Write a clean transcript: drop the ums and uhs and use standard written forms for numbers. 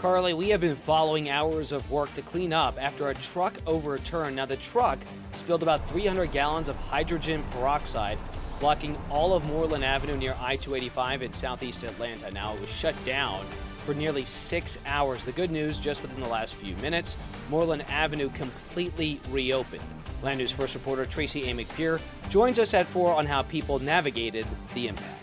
Carly, we have been following hours of work to clean up after a truck overturned. Now, the truck spilled about 300 gallons of hydrogen peroxide, blocking all of Moreland Avenue near I-285 in southeast Atlanta. Now, it was shut down for nearly 6 hours. The good news, just within the last few minutes, Moreland Avenue completely reopened. Land News First reporter Tracy A. McPeer joins us at 4 on how people navigated the impact.